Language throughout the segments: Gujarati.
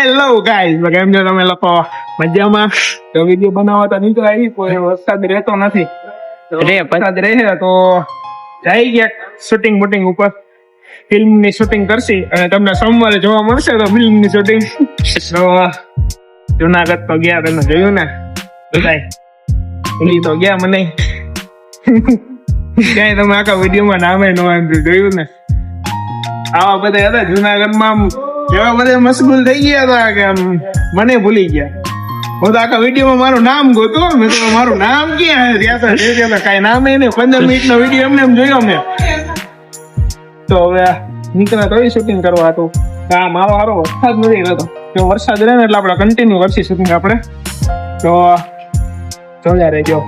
હેલો ગાઈસ, કેમ છો તમે લોકો? મજામાં? તો વિડીયો બનાવવા તો નીકળ્યા આવી, કોઈ વરસાદ રહેતો નથી. તો વરસાદ રહે તો જઈ ગયા શૂટિંગ બુટિંગ ઉપર, ફિલ્મ ની શૂટિંગ કરશી અને તમને સોમવારે જોવા મળશે તો ફિલ્મ ની શૂટિંગ. તો જુનાગઢ તો ગયા, તમે જોયું ને બધા ભૂલી તો ગયા મને. ક્યાંય તમે આખા વિડીયોમાં નામે ન જોયું ને. આવા બધા હતા જુનાગઢમાં, એવા બધા મશગુલ થઈ ગયા હતા કે મને ભૂલી ગયા. હું તો આખા વિડીયોમાં મારું નામ ગોતો, મેં તો મારું નામ ક્યાં ત્યાં કઈ નામ નહીં. 15 મિનિટનો વિડીયો એમને એમ જોયો મેં. તો હવે નીકળ્યા તો શૂટિંગ કરવા હતું. આ મારો હારો વરસાદ નથી રહેતો. જો વરસાદ રહે ને એટલે આપણે કન્ટિન્યુ કરશી શૂટિંગ આપણે. તો જોયા રહેજો.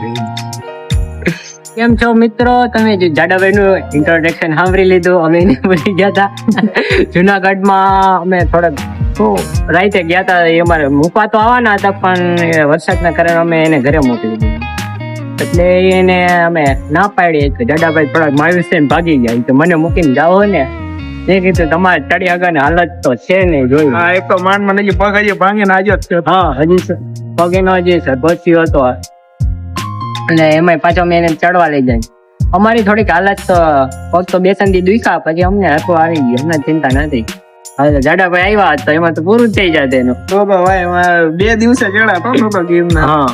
કેમ છો મિત્રો? તમે જાડાભાઈ નું ઇન્ટ્રોડક્શન સાંભળી લીધું. અમે એને ભૂલી ગયા હતા. જુનાગઢમાં અમે થોડાક રાતે ગયા હતા. એ અમારે મૂકવા તો આવવાના હતા, પણ વરસાદના કારણે અમે એને ઘરે મોકલી દીધું. એટલે એને અમે ના પાડી કે જાડાભાઈ થોડાક માયુસ છે ને ભાગી ગયા. તો મને મૂકીને જાઓ ને, એ કીધું તમારે તળી આગળ હાલત તો છે ને જોયું. હા, એક તો માંડ હજી પગ હજી ભાંગીને આજે જ છે. હા, હજી પગેનો હજી સરભસ્યો હતો. અને એમાં પાછો અમે એને ચડવા લઈ જાય. અમારી થોડીક હાલત તો પગ તો 2 સંદી દુખ્યા, પછી અમને હરકો આવી ગયો. અમને ચિંતા નથી. હવે જાડાભાઈ આવ્યા તો એમાં તો પૂરું જ થઈ જાય એનું. તો ભાઈ 2 દિવસે ચડ્યા તો ગીરના. હા,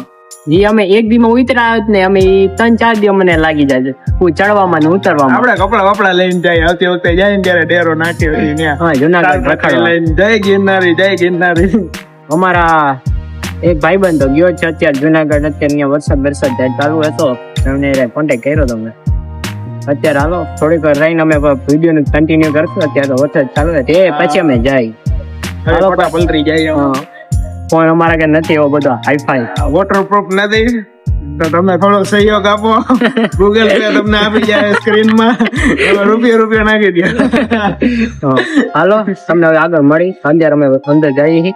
એ અમે એક દી માં ઉતરા આવ્યો ને, અમે 3-4 દી મને લાગી જાય ચડવામાં ને ઉતરવામાં. આપણે કપડા વપડા લઈને જાય, આવતી વખતે જાય ને ત્યારે ડેરો નાખ્યો હોય ત્યાં. હા, જુનાગઢ રખડવા લઈને જય ગિરનારી, જય ગિરનારી. અમારા એક ભાઈબંધ તો ગયો છે અત્યારે જુનાગઢ. અત્યારે અહીંયા વરસાદ ચાલુ હતો, એમને કોન્ટેક્ટ કર્યો તમે. અત્યારે હાલો થોડીક વાર રહીને અમે વિડીયો નું કન્ટિન્યુ કરશું. અત્યારે તો વરસાદ ચાલુ છે, પછી અમે જાય પલરી જાય. ફોન અમારા કે નથી એવો બધો હાઈફાઈ, વોટરપ્રૂફ નથી, તો તમે થોડો સહયોગ આપો. ગૂગલ પે તમને આપી જાય સ્ક્રીન માં, રૂપિયા નાખી દે. હાલો તમને હવે આગળ મળી. અત્યારે અમે અંદર જઈએ.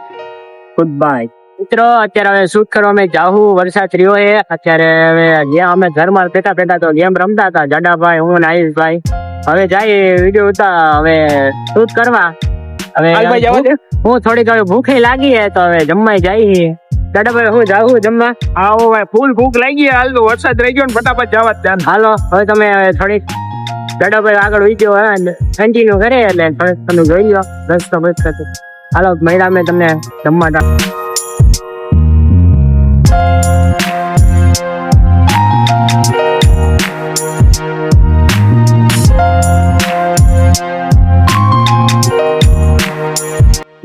ગુડ બાય મિત્રો. અત્યારે હવે શૂટ કરવા અમે જાહું. વરસાદ રહ્યો છે અત્યારે. હવે ગયા અમે ઘરમાં પેટા તો ગેમ રમતા હતા જાડાભાઈ, હું ને આયુષભાઈ. હવે જાય વિડીયો ઉતાર, હવે શૂટ કરવા. હવે હું થોડીક હવે ભૂખે લાગી હે તો હવે જમવા જઈએ. જાડાભાઈ હું જાઉં જમવા. આવો ભાઈ, ફૂલ ભૂખ લાગી. હાલ તો વરસાદ રહી ગયો ને, ફટાફટ જવા જ. હાલો હવે તમે થોડીક જાડાભાઈ આગળ વિડીયો કન્ટિન્યુ કરે એટલે તમે જોઈ લો રસ્તો બસ. હાલો મહિલા મેં તમને જમવા.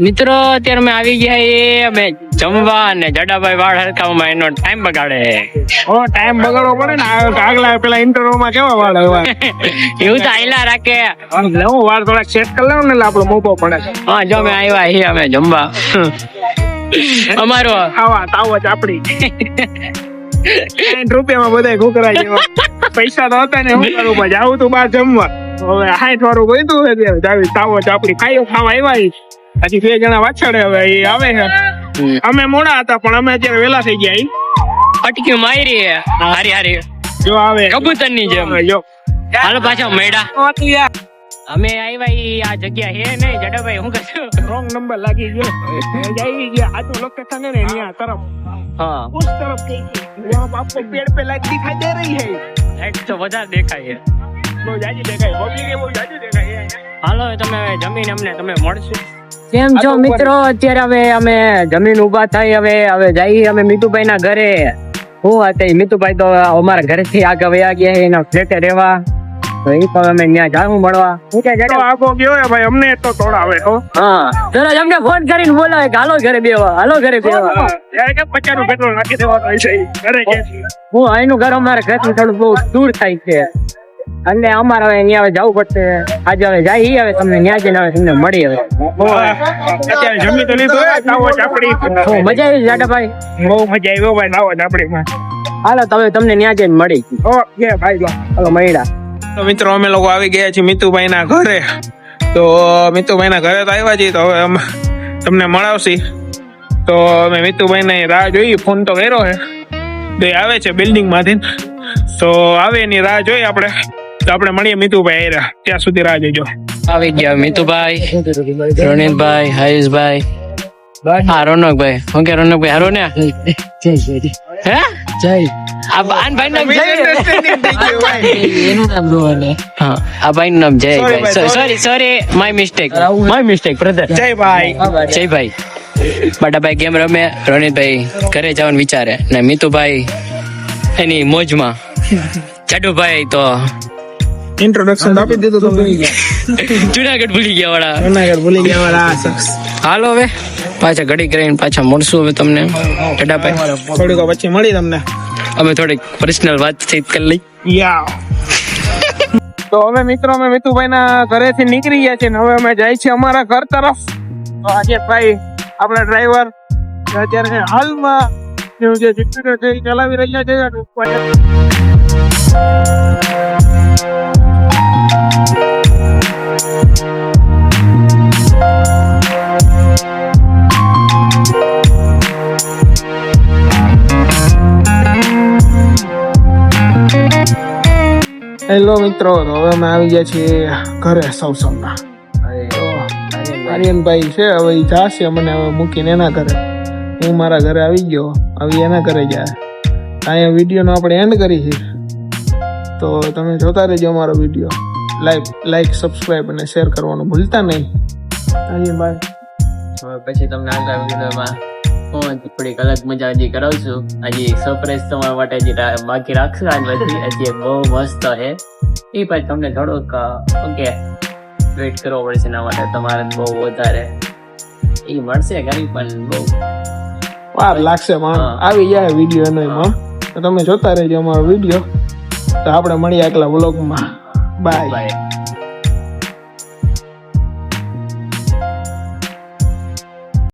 મિત્રો અત્યારે અમે આવી ગયા અમે જમવા, અને જાડાભાઈ વાળ હરકાવવામાં એનો ટાઈમ બગાડે. ટાઈમ બગાડવો પડે ને. આગલા પેલા ઇન્ટરવ્યુ માં કેવા વાળ હોય એવું તો આયલા રાખે. હું વાળ થોડાક સેટ કરી લઉં ને એટલે આપડે મોકો પડે. હા, જો અમે આવ્યા છીએ અમે જમવા. અમારો આવા તાવો ચાપડી 60 રૂપિયામાં બધા ઘૂકરા જેવા. પૈસા તો હતા ને, શું કરું ભાઈ, આવું તું બહાર જમવા. હવે 60 વાળું ગયું હતું, તાવો ચાપડી ખાવા આવ્યા. હજી 2 જણા વાછડે હવે એ આવે છે. અમે મોડા હતા પણ અમે અત્યારે વેલા થઈ ગયા. અટકી મારી હારી જો આવે કબૂતર ની જેમ. જો હાલો પાછા મેડા. અમે આવ્યા આ જગ્યા હે નહીં જાડાભાઈ, હું કહું રોંગ નંબર લાગી ગયો. જઈ ગયા આ તો લોકેશન है ત્યાં તરફ. હા, उस तरफ गई वहां आपको पेड़ पे लाइट दिखाई दे रही है. લાઈટ તો વધારે દેખાય છે. બહુ જાજી દેખાય, પબ્લિક એ બહુ જાજી દેખાય. હાલો તમે જમીન અમને તમે મળશો. કેમ છો મિત્રો? અત્યારે હવે અમે જમીન ઉભા થઈ. હવે જઈએ અમે મીતુભાઈ ના ઘરે. હું હતા મીતુભાઈ તો અમારા ઘરે થી આગળ વયા ગયા એના ફ્લેટે રહેવા. તો એ પણ અમે ત્યાં જાવું મળવા. આગો ગયો ભાઈ, અમને તો તોડાવે. હા, તરત અમને ફોન કરીને બોલાવે કે હાલો ઘરે બેવા, હાલો ઘરે બેવા. 50 પેટ્રોલ નાખી દેવાનું છે ઘરે. હું અહીંનું ઘર અમારા ઘરથી થોડું બહુ દૂર થાય છે, એટલે અમારે હવે ત્યાં જવું પડશે. આજે હવે જઈએ, હવે તમને ત્યાં જઈને હવે તમને મળી. હવે અત્યારે જમી તો લીધું, તાવો ચાપડી મજા આવી જાડાભાઈ? બહુ મજા આવી ભાઈ તાવો ચાપડીમાં. હાલો તમે તમને ત્યાં જઈને મળી. ઓકે ભાઈ, હાલો મળ્યા. તો મિત્રો અમે લોકો આવી ગયા છીએ મીતુભાઈ ના ઘરે. તો મીતુભાઈ ના ઘરે તો આવ્યા છીએ, તો હવે અમે તમને મળાવશી. તો અમે મીતુભાઈ ને રાહ જોઈ, ફોન તો કર્યો છે. તો આવે છે બિલ્ડિંગ માંથી, તો આવે એની રાહ જોઈ આપણે. તો આપણે મળીએ મીતુભાઈ આવ્યા ત્યાં સુધી રાહ જોઈજો. આવી ગયા મિતુભાઈ, રોનિતભાઈ, હાઈશભાઈ. હા રોનકભાઈ હું કે રોનકભાઈ હારો ને જય જય હે જય આ ભાઈ નામ જય Misunderstanding થઈ ગયું ભાઈ. એનું નામ રોહન હા આ ભાઈ નું નામ જય Sorry ભાઈ, sorry sorry my mistake brother જય ભાઈ. જય ભાઈ બટાભાઈ ગેમ રમે રોનિતભાઈ ઘરે જવાનું વિચારે ને મિતુભાઈ એની મોજમાં જાડુભાઈ તો Introduction તો આપી દીધું તમે. જુનાગઢ ભૂલી ગયા વાળા જૂનાગઢ ભૂલી ગયા વાળા આ શખ્સ. હાલો હવે પાછા ઘડી કરીને પાછા મળશું હવે તમને જડાભાઈ થોડીક વાર પછી મળી તમને. અમે થોડીક પર્સનલ વાતચીત કરી લઈ યા. તો હવે મિત્રો અમે મિતુભાઈ ના ઘરેથી નીકળી ગયા છીએ ને હવે અમે જાય છીએ અમારા ઘર તરફ. તો આજે ભાઈ આપણા ડ્રાઈવર અત્યારે હાલમાં જે જુપિટર છે એ ચલાવી રહ્યા છે. હેલો મિત્રો, તો હવે અમે આવી ગયા છીએ ઘરે સૌ સૌના. આર્યનભાઈ છે હવે એ જાશે મને હવે મૂકીને એના ઘરે. હું મારા ઘરે આવી ગયો, હવે એના ઘરે જાય. અહીંયા વિડીયોનો આપણે એન્ડ કરી છે. તો તમે જોતા રહેજો અમારો વિડીયો. લાઈક સબસ્ક્રાઈબ અને શેર કરવાનું ભૂલતા નહીં. આર્યનભાઈ હવે પછી તમને આગલા વિડીયોમાં હું થોડીક અલગ મજા હજી કરાવશું. હજી સરપ્રાઈઝ તમારા માટે હજી બાકી રાખશું. આજ પછી હજી એક બહુ મસ્ત છે એ પછી તમને થોડુંક ઓકે વેઇટ કરવો પડશે એના માટે તમારે બહુ વધારે એ મળશે ખરી પણ બહુ વાર લાગશે માં હા. આવી જાય વિડીયો એનો એમાં. તો તમે જોતા રહેજો અમારો વિડીયો. તો આપણે મળીએ આગલા વ્લોગમાં. બાય. બાય.